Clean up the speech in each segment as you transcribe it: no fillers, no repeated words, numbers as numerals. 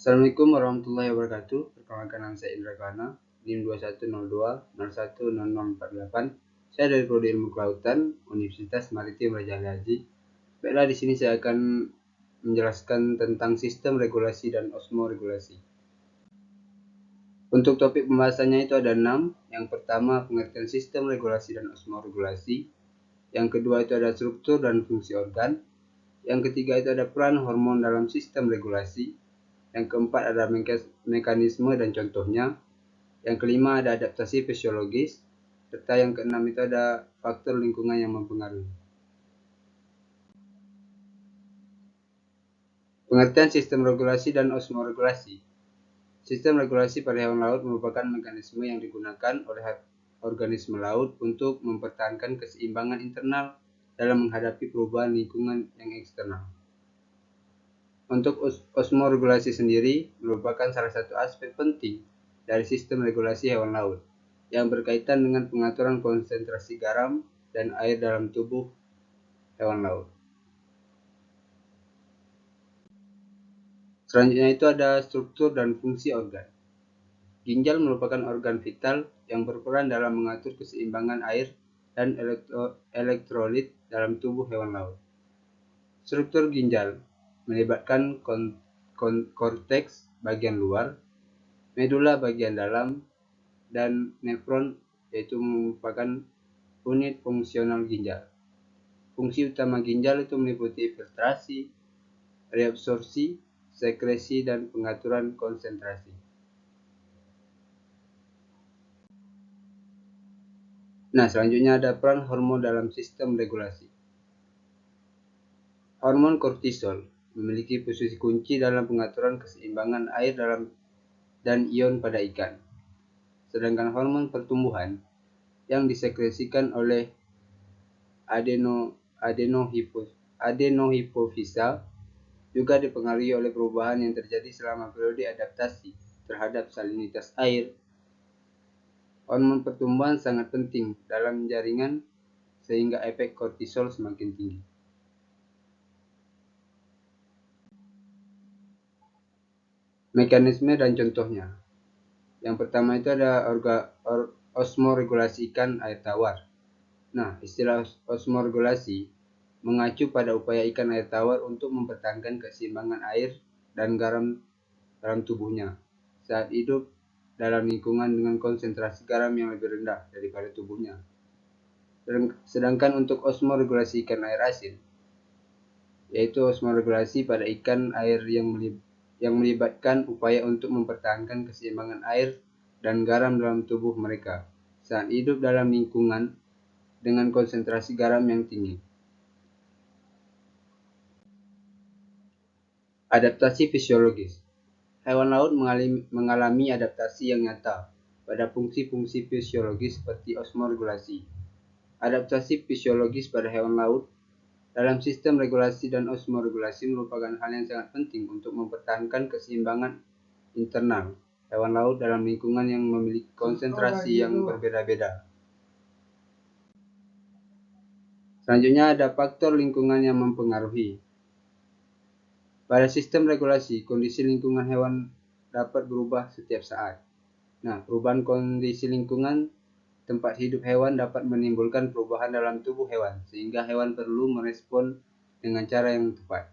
Assalamualaikum warahmatullahi wabarakatuh. Perkenalkan, nama saya Indra Kana, NIM 2102 010048. Saya dari Prodi Ilmu Kelautan, Universitas Maritim Raja Ali Haji. Baiklah, di sini saya akan menjelaskan tentang sistem regulasi dan osmoregulasi. Untuk topik pembahasannya itu ada 6. Yang pertama, pengertian sistem regulasi dan osmoregulasi. Yang kedua itu ada struktur dan fungsi organ. Yang ketiga itu ada peran hormon dalam sistem regulasi. Yang keempat ada mekanisme dan contohnya. Yang kelima ada adaptasi fisiologis. Serta yang keenam itu ada faktor lingkungan yang mempengaruhi. Pengertian sistem regulasi dan osmoregulasi. Sistem regulasi pada hewan laut merupakan mekanisme yang digunakan oleh organisme laut untuk mempertahankan keseimbangan internal dalam menghadapi perubahan lingkungan yang eksternal. Untuk osmoregulasi sendiri merupakan salah satu aspek penting dari sistem regulasi hewan laut yang berkaitan dengan pengaturan konsentrasi garam dan air dalam tubuh hewan laut. Selanjutnya itu ada struktur dan fungsi organ. Ginjal merupakan organ vital yang berperan dalam mengatur keseimbangan air dan elektrolit dalam tubuh hewan laut. Struktur ginjal melibatkan korteks bagian luar, medula bagian dalam, dan nefron, yaitu merupakan unit fungsional ginjal. Fungsi utama ginjal itu meliputi filtrasi, reabsorpsi, sekresi, dan pengaturan konsentrasi. Nah, selanjutnya ada peran hormon dalam sistem regulasi. Hormon kortisol memiliki posisi kunci dalam pengaturan keseimbangan air dan ion pada ikan. Sedangkan hormon pertumbuhan yang disekresikan oleh adenohipofisa juga dipengaruhi oleh perubahan yang terjadi selama periode adaptasi terhadap salinitas air. Hormon pertumbuhan sangat penting dalam jaringan sehingga efek kortisol semakin tinggi. Mekanisme dan contohnya. Yang pertama itu ada osmoregulasi ikan air tawar. Nah, istilah osmoregulasi mengacu pada upaya ikan air tawar untuk mempertahankan keseimbangan air dan garam dalam tubuhnya saat hidup dalam lingkungan dengan konsentrasi garam yang lebih rendah daripada tubuhnya. Sedangkan untuk osmoregulasi ikan air asin, yaitu osmoregulasi pada ikan air yang melibatkan upaya untuk mempertahankan keseimbangan air dan garam dalam tubuh mereka saat hidup dalam lingkungan dengan konsentrasi garam yang tinggi. Adaptasi fisiologis. Hewan laut mengalami adaptasi yang nyata pada fungsi-fungsi fisiologis seperti osmoregulasi. Adaptasi fisiologis pada hewan laut dalam sistem regulasi dan osmoregulasi merupakan hal yang sangat penting untuk mempertahankan keseimbangan internal hewan laut dalam lingkungan yang memiliki konsentrasi yang berbeda-beda. Selanjutnya ada faktor lingkungan yang mempengaruhi. Pada sistem regulasi, kondisi lingkungan hewan dapat berubah setiap saat. Nah, perubahan kondisi lingkungan tempat hidup hewan dapat menimbulkan perubahan dalam tubuh hewan, sehingga hewan perlu merespon dengan cara yang tepat.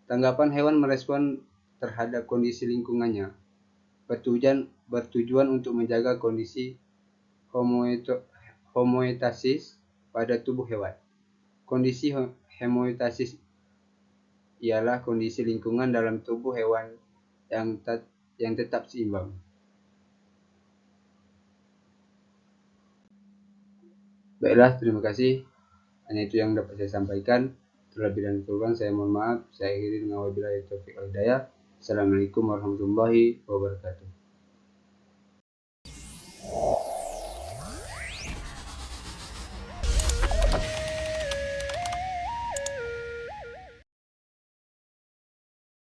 Tanggapan hewan merespon terhadap kondisi lingkungannya bertujuan untuk menjaga kondisi homeostasis pada tubuh hewan. Kondisi homeostasis ialah kondisi lingkungan dalam tubuh hewan yang tetap seimbang. Baiklah, terima kasih. Hanya itu yang dapat saya sampaikan. Terlebih dan kurang saya mohon maaf. Saya akhiri dengan wabillahi taufiq wal hidayah. Assalamualaikum warahmatullahi wabarakatuh.